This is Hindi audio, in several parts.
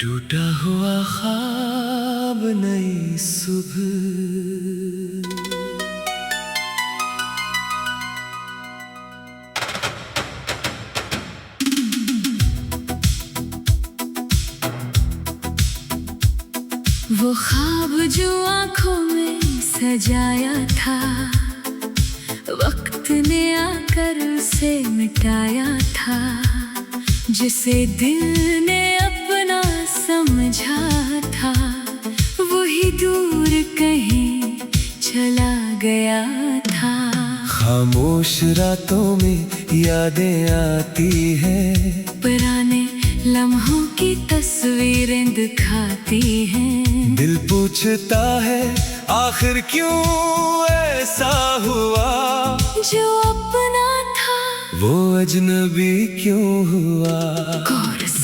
टूटा हुआ ख्वाब नई सुबह। वो ख्वाब जो आंखों में सजाया था, वक्त ने आकर उसे मिटाया था। जिसे दिल ने अपना समझा था, वही दूर कहीं चला गया था। खामोश रातों में यादें आती हैं, पुराने लम्हों की तस्वीरें दिखाती हैं। दिल पूछता है आखिर क्यों ऐसा हुआ, जो अपना था वो अजनबी क्यों हुआ।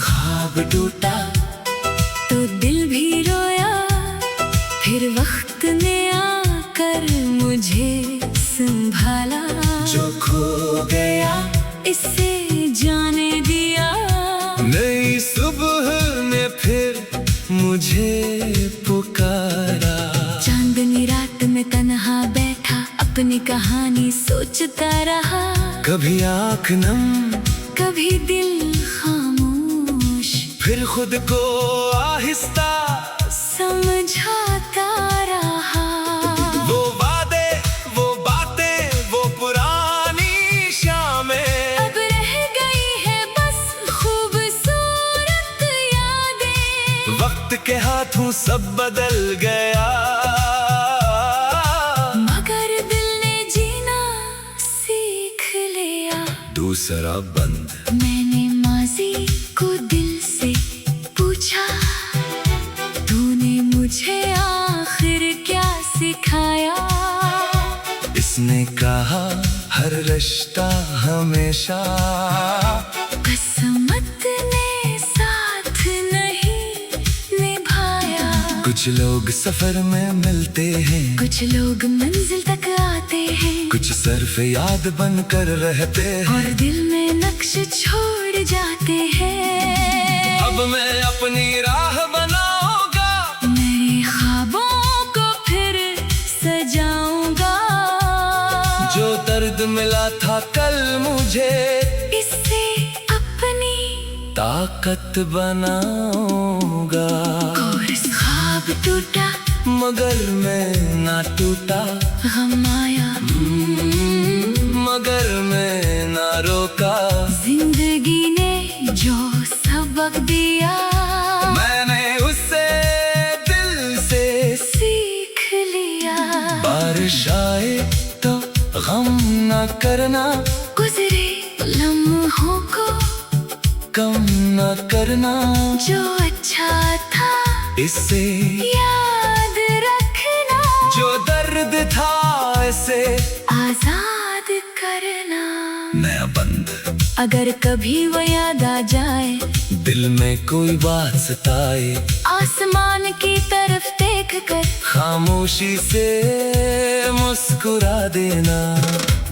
ख्वाब टूटा तो दिल भी रोया, फिर वक्त ने आकर मुझे संभाला। जो खो गया इसे जाने दिया, नई सुबह ने फिर मुझे पुकारा। चांदनी रात में तन्हा बैठा अपनी कहानी सोचता रहा। कभी आँख नम कभी दिल खामोश, फिर खुद को आहिस्ता समझाता रहा। वो वादे, वो बातें, वो पुरानी शामें, अब रह गई है बस खूबसूरत यादें। वक्त के हाथों सब बदल गया, मगर दिल ने जीना सीख लिया। दूसरा बंद। मैंने माजी को दिल से पूछा, तूने मुझे आखिर क्या सिखाया। इसने कहा हर रिश्ता हमेशा किस्मत ने साथ नहीं निभाया। कुछ लोग सफर में मिलते हैं, कुछ लोग मंजिल तक आते हैं, कुछ सिर्फ याद बनकर रहते हैं। और दिल में नक्श छोड़ जाते हैं। अब मैं अपनी राह बनाऊंगा, नए ख्वाबों को फिर सजाऊंगा। जो दर्द मिला था कल मुझे, इससे अपनी ताकत बनाऊंगा। ख्वाब टूटा मगर मैं ना टूटा, गम आया मगर मैं ना रोका। जिंदगी ने जो सबक दिया, मैंने उससे दिल से सीख लिया। बारिश आए तो गम न करना, गुजरे लम्हों को कम न करना। जो अच्छा था इससे याद रखना, जो दर्द था इसे आजाद करना। नया बंद। अगर कभी वो याद आ जाए, दिल में कोई बात सताए, आसमान की तरफ देख कर खामोशी से मुस्कुरा देना।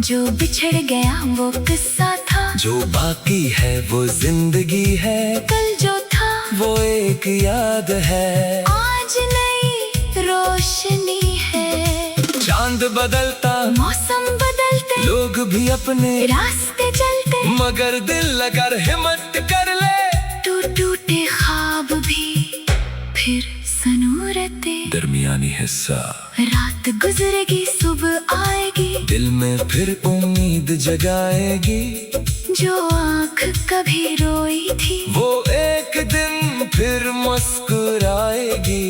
जो बिछड़ गया वो किस्सा था, जो बाकी है वो जिंदगी है, कल जो था वो एक याद है। आज नई रोशनी है। चांद बदलता, मौसम बदलते, लोग भी अपने रास्ते चलते, मगर दिल अगर हिम्मत कर ले, टूटे ख्वाब भी फिर सनूरते। दरमियानी हिस्सा। रात गुजरेगी सुबह आएगी, दिल में फिर उम्मीद जगाएगी। जो आँख कभी रोई थी, वो एक दिन फिर मुस्कुराएगी।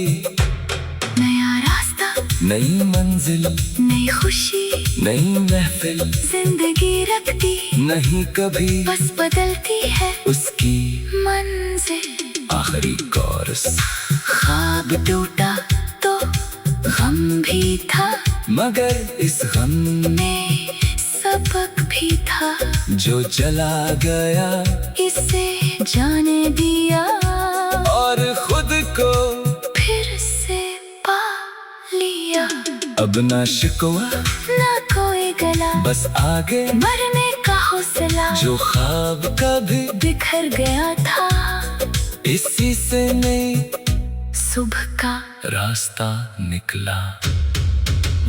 नया रास्ता, नई मंजिल, नई खुशी, नई महफिल, जिंदगी रखती नहीं कभी बस बदलती है उसकी मंजिल। आखिरी कोरस। ख्वाब टूटा तो गम भी था, मगर इस गम में सबक भी था। जो चला गया इसे जाने दिया, और खुद को फिर से पा लिया। अब ना शिकवा ना कोई गला, बस आगे मरने का हौसला। जो ख्वाब कभी बिखर गया था, इसी से नई सुबह का रास्ता निकला।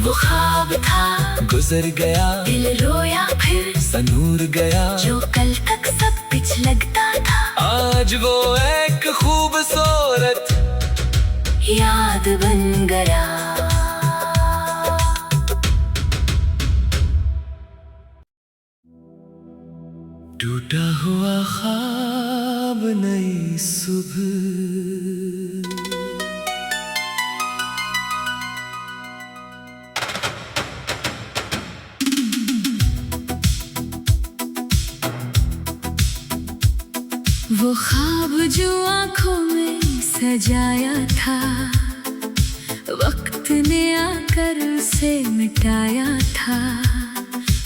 वो ख्वाब था, गुजर गया, दिल रोया फिर, सनूर गया। जो कल तक सब पिछ लगता था, आज वो एक खूबसूरत याद बन गया। टूटा हुआ ख्वाब नई सुबह, वो ख्वाब जो आंखों में सजाया था, वक्त ने आकर उसे मिटाया था।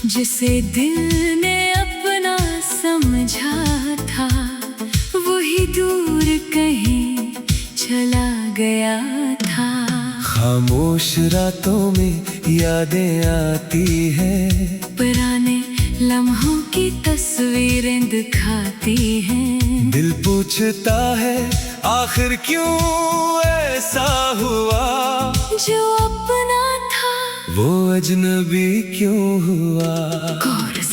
जिसे दिल ने अपना समझा था, वही दूर कहीं चला गया था। खामोश रातों में यादें आती हैं, पुराने लम्हों की तस्वीरें दिखाती हैं। दिल पूछता है आखिर क्यों ऐसा हुआ, जो अपना था वो अजनबी क्यों हुआ।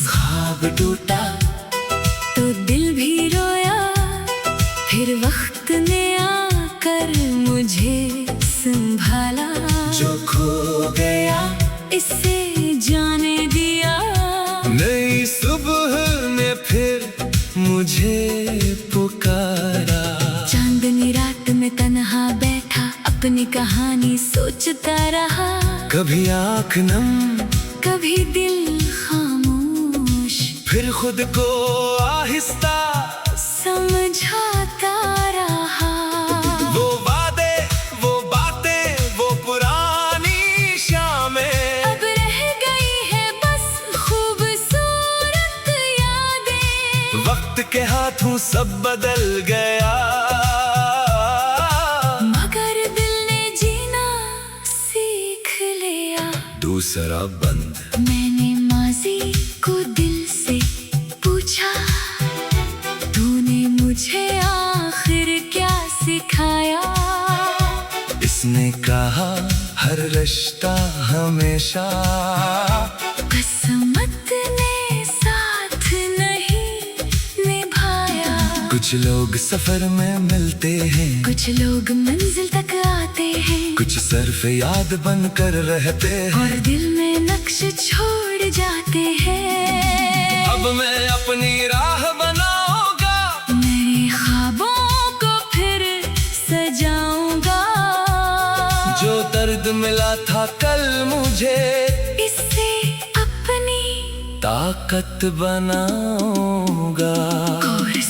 ख्वाब टूटा तो दिल भी रोया, फिर वक्त ने आकर मुझे संभाला। जो खो गया इसे जाने दिया, नई सुबह ने फिर मुझे पुकारा। चांदनी रात में तन्हा बैठा, अपनी कहानी सोचता रहा। कभी आँख नम, कभी दिल खामोश, फिर खुद को आहिस्ता समझाता रहा। वो वादे, वो बातें, वो पुरानी शामें, अब रह गई है बस खूबसूरत यादें। वक्त के हाथों सब बदल गया, मगर दिल ने जीना सीख लिया। दूसरा बंद। मैंने माजी को दिल से पूछा, तूने मुझे आखिर क्या सिखाया। इसने कहा हर रिश्ता हमेशा किस्मत ने साथ नहीं निभाया। कुछ लोग सफर में मिलते हैं, कुछ लोग मंजिल तक आते हैं, कुछ सिर्फ याद बन कर रहते हैं। और दिल में नक्श छोड़ जाते हैं। अब मैं अपनी राह बनाऊंगा, मेरे ख्वाबों को फिर सजाऊंगा। जो दर्द मिला था कल मुझे, इससे अपनी ताकत बनाऊंगा।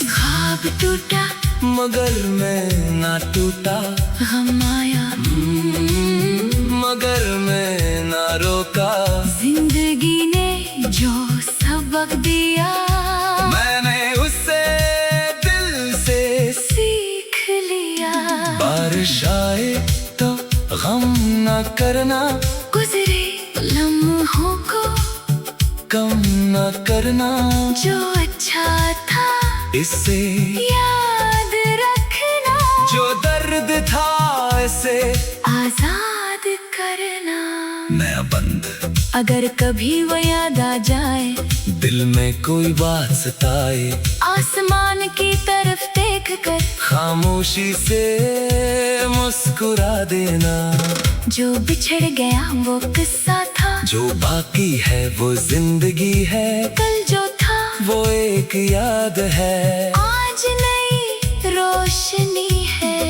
ख्वाब टूटा मगर मैं ना टूटा, गम आया मगर मैं ना रोका। जिंदगी ने जो सबक दिया, मैंने उससे दिल से सीख लिया। बारिश आए तो गम न करना, गुजरे लम्हों को कम न करना। जो अच्छा था इससे याद रखना, जो दर्द था इसे आजाद करना। नया बंद। अगर कभी वो याद आ जाए, दिल में कोई बात सताए, आसमान की तरफ देख कर खामोशी से मुस्कुरा देना। जो बिछड़ गया वो किस्सा था, जो बाकी है वो जिंदगी है। कल जो था वो एक याद है, आज नई रोशनी है।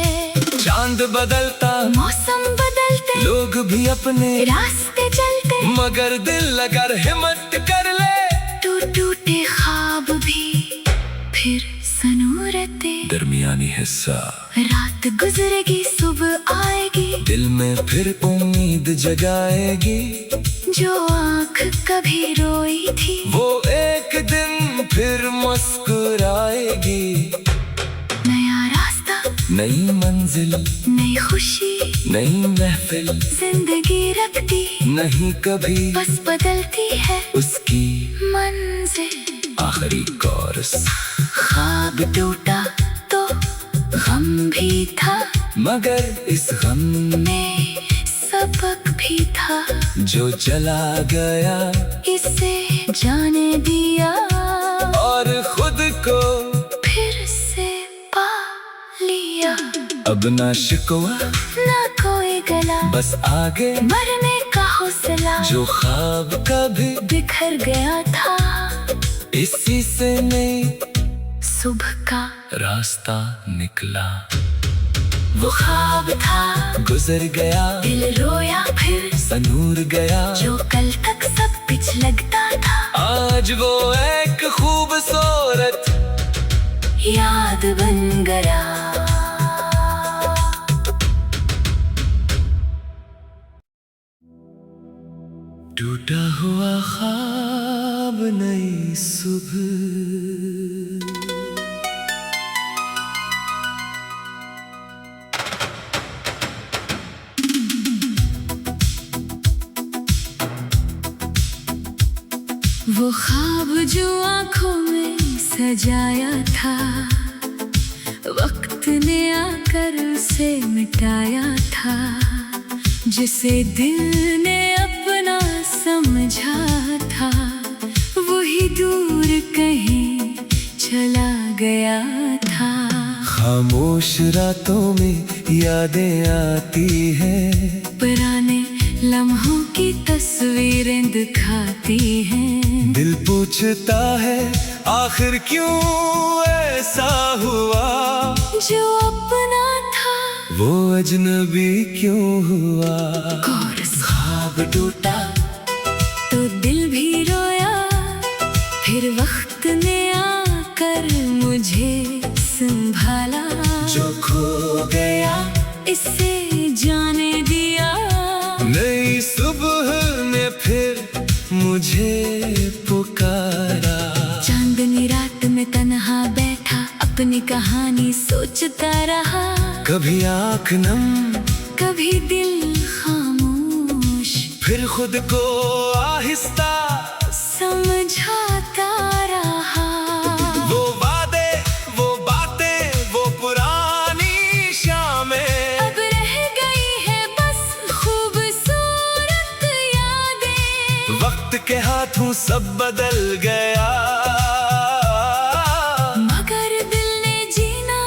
चांद बदलता, मौसम बदलते, लोग भी अपने रास्ते चलते, मगर दिल अगर हिम्मत कर ले, टूटे ख्वाब भी फिर सनूरते। दरमियानी हिस्सा। रात गुजरेगी सुबह आएगी, दिल में फिर उम्मीद जगाएगी। जो आँख कभी रोई थी, वो एक दिन फिर मुस्कुराएगी। नया रास्ता, नई मंजिल, नई खुशी, नई महफिल, जिंदगी रखती नहीं कभी बस बदलती है उसकी मंजिल। आखिरी कोरस। ख्वाब टूटा तो गम भी था, मगर इस गम में सबक भी था। जो चला गया इसे जाने दिया और खुद को फिर से पा लिया। अब ना शिकवा ना कोई गला, बस आगे मरने का हौसला। जो ख्वाब कभी बिखर गया था, इसी से नई सुबह का रास्ता निकला। वो ख्वाब था, गुजर गया, दिल रोया फिर सनूर गया। जो कल तक सब पिछ लगता था, आज वो एक खूबसूरत याद बन गया। टूटा हुआ ख्वाब नई सुबह, वो ख्वाब जो आंखों में सजाया था, वक्त ने आकर उसे मिटाया था। जिसे दिल ने अपना समझा था, वही दूर कहीं चला गया था। खामोश रातों में यादें आती हैं, पुराने लम्हों की तस्वीरें दिखाती हैं। दिल पूछता है आखिर क्यों ऐसा हुआ। जो अपना था वो अजनबी क्यों हुआ। ख्वाब टूटा तो दिल भी रोया, फिर वक्त ने आकर मुझे संभाला। जो खो गया इसे जाने दिया, नई सुबह ने फिर मुझे पुकारा। चांदनी रात में तन्हा बैठा, अपनी कहानी सोचता रहा। कभी आँख नम, कभी दिल खामोश, फिर खुद को आहिस्ता समझाता रहा। वो वादे, वो बातें, वो पुरानी शामें, अब रह गई है बस खूबसूरत यादें। वक्त के हाथों सब बदल गया, मगर दिल ने जीना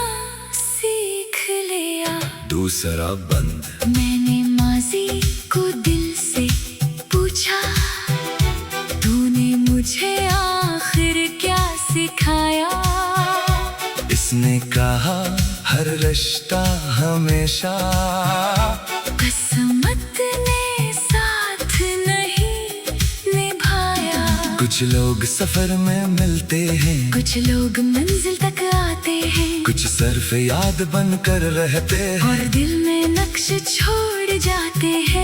सीख लिया। दूसरा बंद। मैंने माजी को दिल से पूछा, तूने मुझे आखिर क्या सिखाया। इसने कहा हर रिश्ता हमेशा किस्मत ने साथ नहीं निभाया। कुछ लोग सफर में मिलते हैं, कुछ लोग मंजिल तक आते हैं, कुछ सिर्फ याद बनकर रहते हैं। और दिल में नक्श छोड़ जाते हैं।